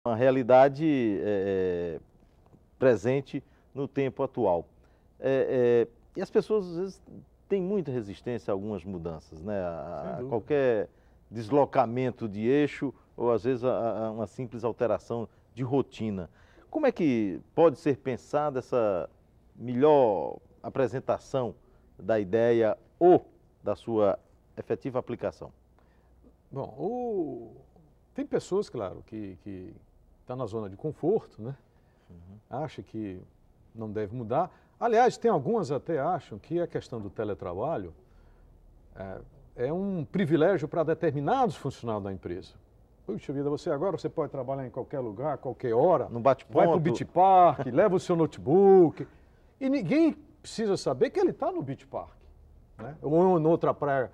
uma realidade presente no tempo atual. E as pessoas, às vezes, têm muita resistência a algumas mudanças, né? A qualquer deslocamento de eixo ou, às vezes, a uma simples alteração de rotina. Como é que pode ser pensada essa melhor apresentação da ideia ou da sua efetiva aplicação? Bom, tem pessoas, claro, que estão na zona de conforto, né? Acha que não deve mudar. Aliás, tem algumas até acham que a questão do teletrabalho é um privilégio para determinados funcionários da empresa. Puxa vida, você pode trabalhar em qualquer lugar, a qualquer hora. No bate-ponto. Vai para o Beach Park, leva o seu notebook. E ninguém precisa saber que ele está no Beach Park, né? Ou em outra praia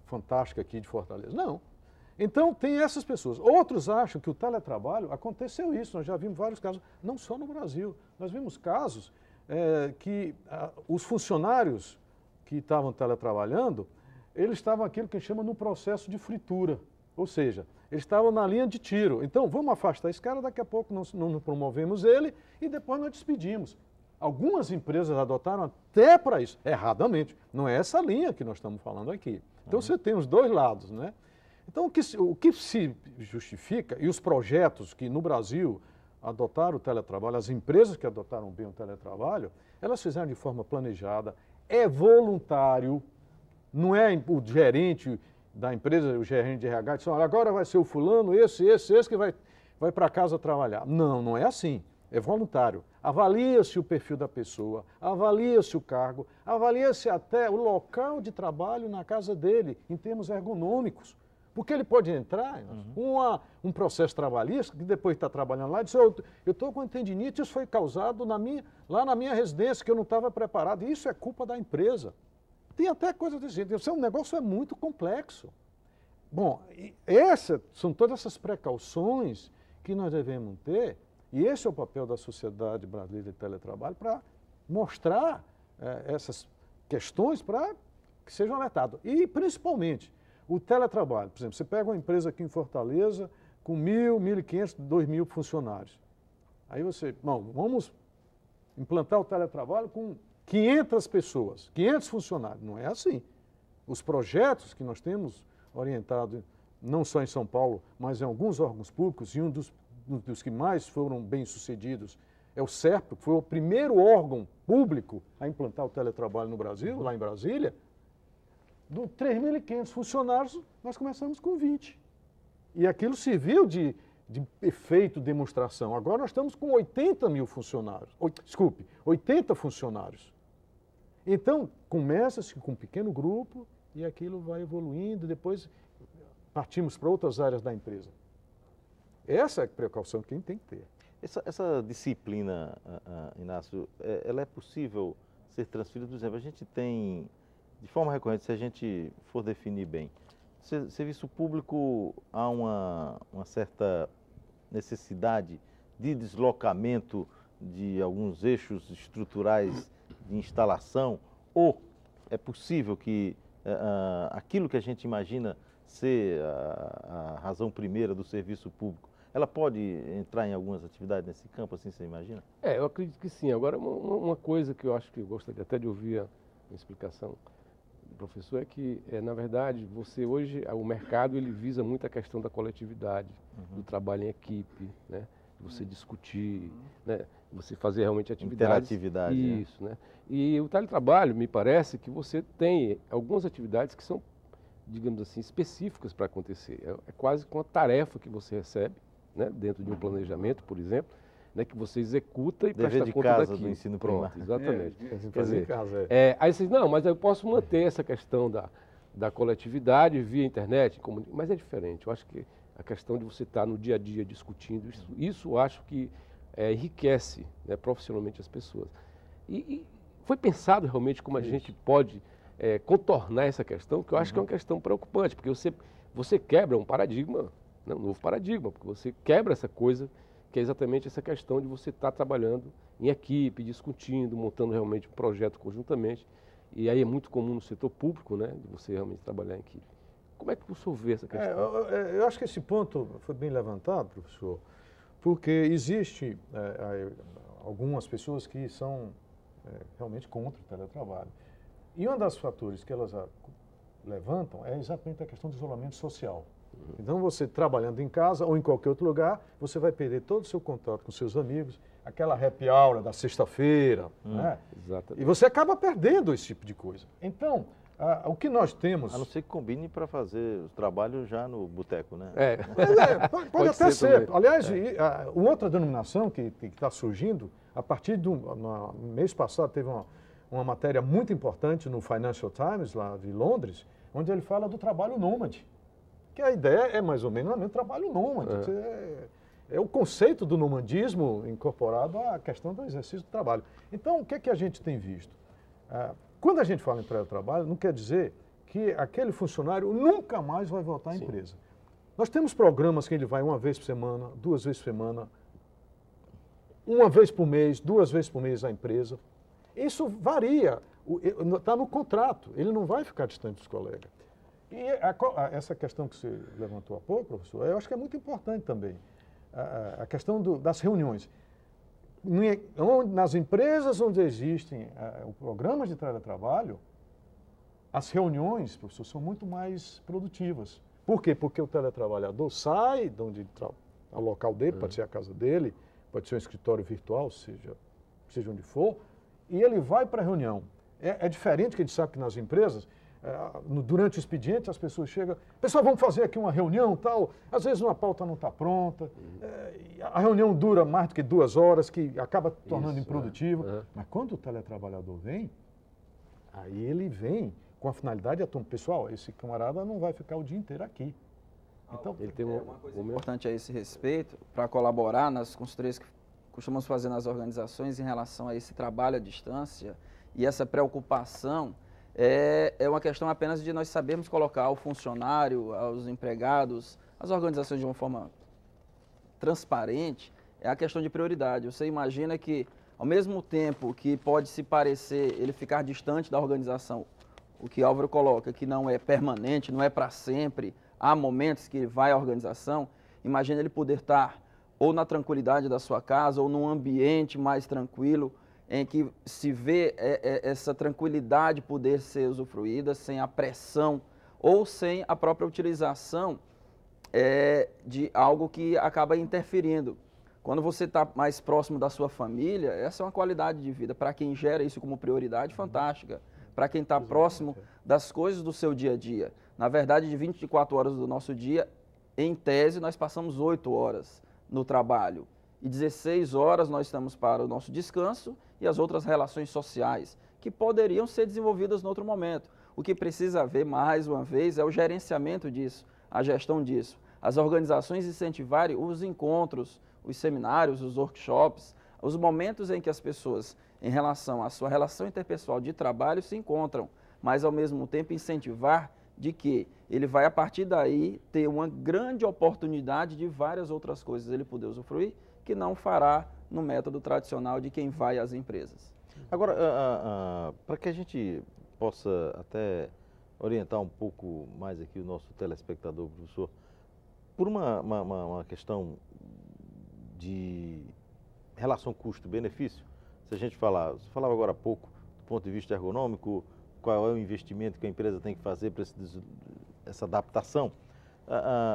fantástica aqui de Fortaleza. Não. Então, tem essas pessoas. Outros acham que o teletrabalho, aconteceu isso, nós já vimos vários casos, não só no Brasil. Nós vimos casos que os funcionários que estavam teletrabalhando, eles estavam aquilo que a gente chama no processo de fritura. Ou seja, eles estavam na linha de tiro. Então, vamos afastar esse cara, daqui a pouco não promovemos ele e depois nós despedimos. Algumas empresas adotaram até para isso, erradamente. Não é essa linha que nós estamos falando aqui. Então, você tem os dois lados, né? Então, o que se justifica, e os projetos que no Brasil adotaram o teletrabalho, as empresas que adotaram bem o teletrabalho, elas fizeram de forma planejada, é voluntário, não é o gerente da empresa, o gerente de RH, diz, olha, agora vai ser o fulano, esse que vai para casa trabalhar. Não, não é assim. É voluntário. Avalia-se o perfil da pessoa, avalia-se o cargo, avalia-se até o local de trabalho na casa dele, em termos ergonômicos. Porque ele pode entrar com um processo trabalhista, que depois está trabalhando lá, e diz, eu estou com tendinite, isso foi causado lá na minha residência, que eu não estava preparado. E isso é culpa da empresa. Tem até coisa desse jeito. Esse negócio é muito complexo. Bom, são todas essas precauções que nós devemos ter, e esse é o papel da Sociedade Brasileira de Teletrabalho, para mostrar essas questões para que sejam alertadas. E, principalmente, o teletrabalho. Por exemplo, você pega uma empresa aqui em Fortaleza com 1.000, 1.500, 2.000 funcionários. Aí vamos implantar o teletrabalho com 500 pessoas, 500 funcionários. Não é assim. Os projetos que nós temos orientado, não só em São Paulo, mas em alguns órgãos públicos, e um dos que mais foram bem-sucedidos é o SERPRO, que foi o primeiro órgão público a implantar o teletrabalho no Brasil, lá em Brasília. De 3.500 funcionários, nós começamos com 20. E aquilo serviu de efeito demonstração. Agora nós estamos com 80.000 funcionários. 80 funcionários. Então, começa-se com um pequeno grupo e aquilo vai evoluindo, depois partimos para outras áreas da empresa. Essa é a precaução que a gente tem que ter. Essa disciplina, Inácio, ela é possível ser transferida? Por exemplo, a gente tem, de forma recorrente, se a gente for definir bem, serviço público, há uma certa necessidade de deslocamento de alguns eixos estruturais de instalação, ou é possível que aquilo que a gente imagina ser a razão primeira do serviço público, ela pode entrar em algumas atividades nesse campo, assim você imagina? Eu acredito que sim. Agora, uma coisa que eu acho que eu gostaria até de ouvir a explicação do professor é que, na verdade, hoje, o mercado, ele visa muito a questão da coletividade, do trabalho em equipe, né? Você discutir, né? Você fazer realmente atividades. Interatividade. Isso, né? E o teletrabalho, me parece que você tem algumas atividades que são, digamos assim, específicas para acontecer. É quase com a tarefa que você recebe, né? Dentro de um planejamento, por exemplo, né? Que você executa e presta conta daquilo. Dever de casa do ensino primário. Exatamente. Quer dizer, aí você diz, não, mas eu posso manter essa questão da coletividade via internet, mas é diferente. Eu acho que a questão de você estar no dia a dia discutindo, isso eu acho que enriquece, né, profissionalmente as pessoas. E foi pensado realmente como a gente pode contornar essa questão, que eu acho que é uma questão preocupante, porque você quebra um paradigma, né, um novo paradigma, porque você quebra essa coisa, que é exatamente essa questão de você estar trabalhando em equipe, discutindo, montando realmente um projeto conjuntamente. E aí é muito comum no setor público, né, de você realmente trabalhar em equipe. Como é que o senhor vê essa questão? Eu acho que esse ponto foi bem levantado, professor, porque existe algumas pessoas que são realmente contra o teletrabalho. E um dos fatores que elas levantam é exatamente a questão do isolamento social. Então, você trabalhando em casa ou em qualquer outro lugar, você vai perder todo o seu contato com seus amigos, aquela happy hour da sexta-feira, né? Exatamente. E você acaba perdendo esse tipo de coisa. Então, o que nós temos... A não ser que combine para fazer o trabalho já no boteco, né? Pode até ser. Aliás, uma outra denominação que está surgindo, a partir no mês passado teve uma matéria muito importante no Financial Times, lá de Londres, onde ele fala do trabalho nômade. Que a ideia é mais ou menos o trabalho nômade. É o conceito do nomadismo incorporado à questão do exercício do trabalho. Então, o que é que a gente tem visto? Quando a gente fala em teletrabalho, não quer dizer que aquele funcionário nunca mais vai voltar à empresa. Nós temos programas que ele vai uma vez por semana, 2 vezes por semana, 1 vez por mês, 2 vezes por mês à empresa. Isso varia, está no contrato, ele não vai ficar distante dos colegas. E essa questão que você levantou há pouco, professor, eu acho que é muito importante também. A questão das reuniões. Nas empresas onde existem programas de teletrabalho, as reuniões, professor, são muito mais produtivas. Por quê? Porque o teletrabalhador sai de onde o local dele, pode ser a casa dele, pode ser um escritório virtual, seja onde for, e ele vai para a reunião. É diferente que a gente sabe que nas empresas, durante o expediente, as pessoas chegam, pessoal, vamos fazer aqui uma reunião, tal. Às vezes uma pauta não está pronta, a reunião dura mais do que 2 horas, que acaba tornando improdutiva. Mas quando o teletrabalhador vem, aí ele vem com a finalidade de pessoal, esse camarada não vai ficar o dia inteiro aqui. Então, ele tem uma coisa importante a esse respeito, para colaborar nas consultorias que costumamos fazer nas organizações em relação a esse trabalho à distância e essa preocupação. É uma questão apenas de nós sabermos colocar o funcionário, os empregados, as organizações de uma forma transparente, é a questão de prioridade. Você imagina que, ao mesmo tempo que pode se parecer ele ficar distante da organização, o que Álvaro coloca, que não é permanente, não é para sempre, há momentos que ele vai à organização, imagina ele poder estar ou na tranquilidade da sua casa ou num ambiente mais tranquilo, em que se vê essa tranquilidade poder ser usufruída sem a pressão ou sem a própria utilização de algo que acaba interferindo. Quando você está mais próximo da sua família, essa é uma qualidade de vida. Para quem gera isso como prioridade, fantástica. Para quem está próximo das coisas do seu dia a dia. Na verdade, de 24 horas do nosso dia, em tese, nós passamos 8 horas no trabalho. E 16 horas nós estamos para o nosso descanso e as outras relações sociais, que poderiam ser desenvolvidas em outro momento. O que precisa haver, mais uma vez, é o gerenciamento disso, a gestão disso. As organizações incentivarem os encontros, os seminários, os workshops, os momentos em que as pessoas, em relação à sua relação interpessoal de trabalho, se encontram, mas ao mesmo tempo incentivar de que ele vai, a partir daí, ter uma grande oportunidade de várias outras coisas ele poder usufruir, que não fará no método tradicional de quem vai às empresas. Agora, para que a gente possa até orientar um pouco mais aqui o nosso telespectador, professor, por uma questão de relação custo-benefício, se a gente falar, você falava agora há pouco, do ponto de vista ergonômico, qual é o investimento que a empresa tem que fazer para essa adaptação,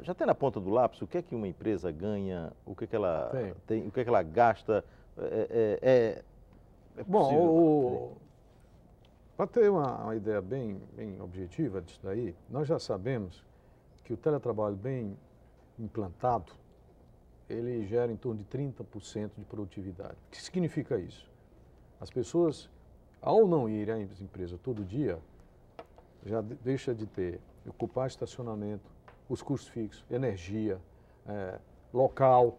já tem na ponta do lápis o que é que uma empresa ganha, o que é que ela tem, o que é que ela gasta? Bom, para ter uma ideia bem objetiva disso daí, nós já sabemos que o teletrabalho bem implantado, ele gera em torno de 30% de produtividade. O que significa isso? As pessoas, ao não irem às empresas todo dia, já deixa de ocupar estacionamento, os custos fixos, energia, local,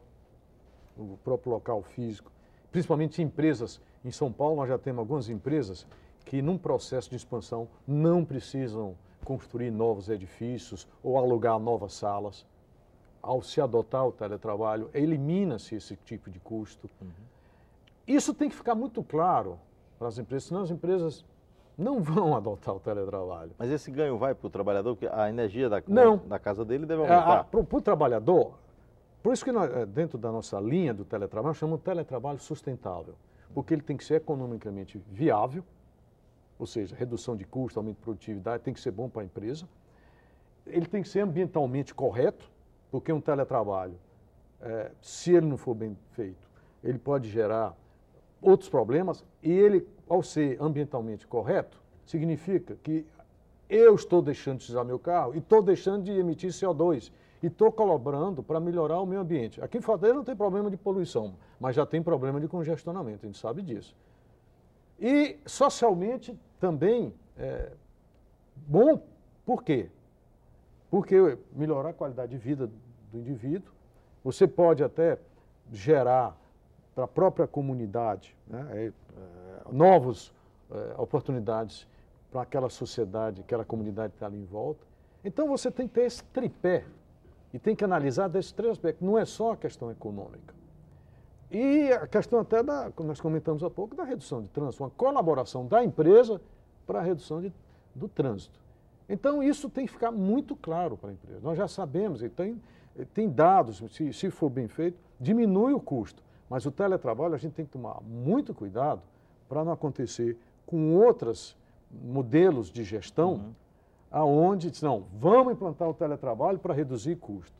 o próprio local físico. Principalmente empresas, em São Paulo nós já temos algumas empresas que num processo de expansão não precisam construir novos edifícios ou alugar novas salas. Ao se adotar o teletrabalho, elimina-se esse tipo de custo. Isso tem que ficar muito claro para as empresas, senão as empresas não vão adotar o teletrabalho. Mas esse ganho vai para o trabalhador, porque a energia da casa dele deve aumentar. Para o trabalhador, Por isso que nós, dentro da nossa linha do teletrabalho, nós chamamos de teletrabalho sustentável, porque ele tem que ser economicamente viável, ou seja, redução de custo, aumento de produtividade, tem que ser bom para a empresa. Ele tem que ser ambientalmente correto, porque um teletrabalho, se ele não for bem feito, ele pode gerar outros problemas, e ele, ao ser ambientalmente correto, significa que eu estou deixando de usar meu carro e estou deixando de emitir CO2 e estou colaborando para melhorar o meio ambiente. Aqui em Fortaleza não tem problema de poluição, mas já tem problema de congestionamento, a gente sabe disso. E socialmente também bom, por quê? Porque melhorar a qualidade de vida do indivíduo, você pode até gerar para a própria comunidade, né, novas oportunidades para aquela sociedade, aquela comunidade que está ali em volta. Então você tem que ter esse tripé e tem que analisar desses três aspectos. Não é só a questão econômica. E a questão até, como nós comentamos há pouco, da redução de trânsito, uma colaboração da empresa para a redução do trânsito. Então isso tem que ficar muito claro para a empresa. Nós já sabemos, e tem dados, se for bem feito, diminui o custo. Mas o teletrabalho a gente tem que tomar muito cuidado para não acontecer com outros modelos de gestão, aonde diz, não, vamos implantar o teletrabalho para reduzir custo.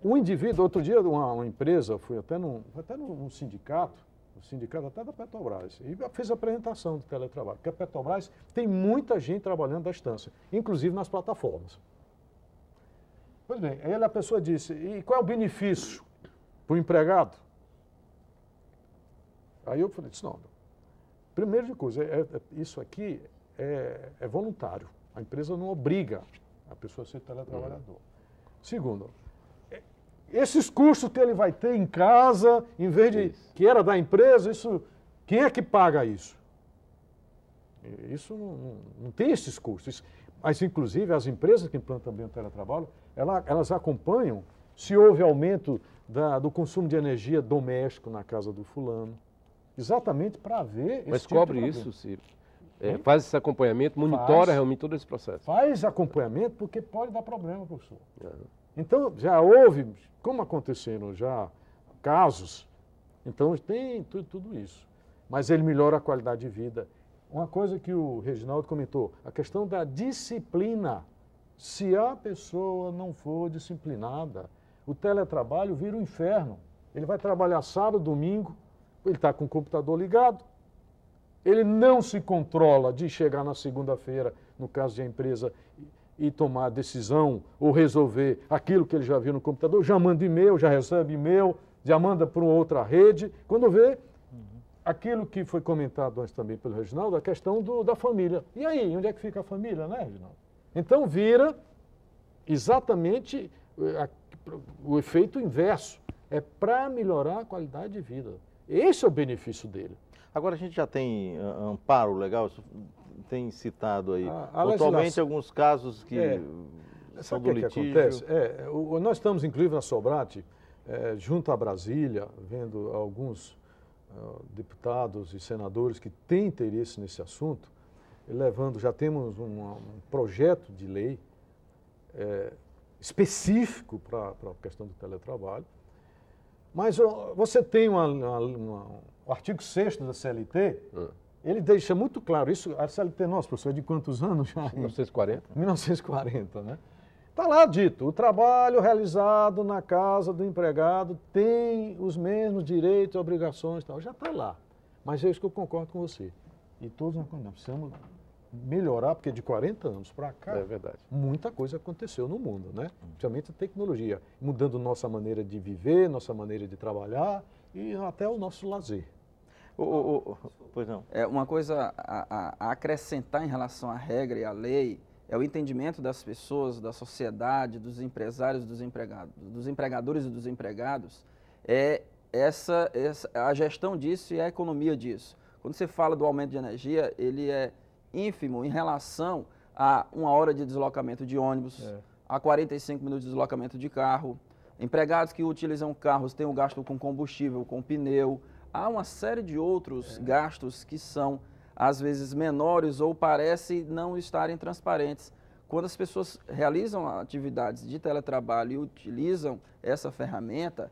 O indivíduo, outro dia uma empresa, fui até num sindicato, o sindicato até da Petrobras, e fez a apresentação do teletrabalho, porque a Petrobras tem muita gente trabalhando à distância, inclusive nas plataformas. Pois bem, aí a pessoa disse, e qual é o benefício para o empregado? Aí eu falei, não, primeiro de coisa, isso aqui é voluntário, a empresa não obriga a pessoa a ser teletrabalhador. Segundo, esses custos que ele vai ter em casa, em vez de que era da empresa, quem é que paga isso? Isso não tem esses custos. Mas, inclusive, as empresas que implantam também o teletrabalho, elas acompanham se houve aumento do consumo de energia doméstico na casa do fulano, exatamente para ver esse Mas tipo cobre de isso, Ciro? Faz esse acompanhamento, monitora realmente todo esse processo? Faz acompanhamento porque pode dar problema, professor. Então, já houve, como aconteceram já casos, então tem tudo isso. Mas ele melhora a qualidade de vida. Uma coisa que o Reginaldo comentou, a questão da disciplina. Se a pessoa não for disciplinada, o teletrabalho vira um inferno. Ele vai trabalhar sábado, domingo, ele está com o computador ligado, ele não se controla de chegar na segunda-feira, no caso de a empresa, e tomar decisão ou resolver aquilo que ele já viu no computador, já manda e-mail, já recebe e-mail, já manda para uma outra rede. Quando vê, aquilo que foi comentado antes também pelo Reginaldo, a questão da família. E aí, onde é que fica a família, né, Reginaldo? Então vira exatamente o efeito inverso. É para melhorar a qualidade de vida. Esse é o benefício dele. Agora a gente já tem amparo legal, tem citado aí atualmente alguns casos que são do litígio. Que acontece? Nós estamos, inclusive, na Sobrate, junto a Brasília, vendo alguns deputados e senadores que têm interesse nesse assunto, já temos um projeto de lei específico para a questão do teletrabalho. Mas você tem o artigo 6º da CLT, ele deixa muito claro isso. A CLT nossa, professor, é de quantos anos já? 1940. 1940, né? Está lá dito, o trabalho realizado na casa do empregado tem os mesmos direitos e obrigações, tal. Já está lá. Mas é isso que eu concordo com você. E todos nós precisamos melhorar, porque de 40 anos para cá, muita coisa aconteceu no mundo, né? Principalmente a tecnologia, mudando nossa maneira de viver, nossa maneira de trabalhar e até o nosso lazer. Pois não. Uma coisa a acrescentar em relação à regra e à lei é o entendimento das pessoas, da sociedade, dos empresários, dos empregados, dos empregadores e dos empregados, a gestão disso e a economia disso. Quando você fala do aumento de energia, ele é ínfimo em relação a 1 hora de deslocamento de ônibus, a 45 minutos de deslocamento de carro. Empregados que utilizam carros têm um gasto com combustível, com pneu. Há uma série de outros gastos que são, às vezes, menores ou parecem não estarem transparentes, quando as pessoas realizam atividades de teletrabalho e utilizam essa ferramenta,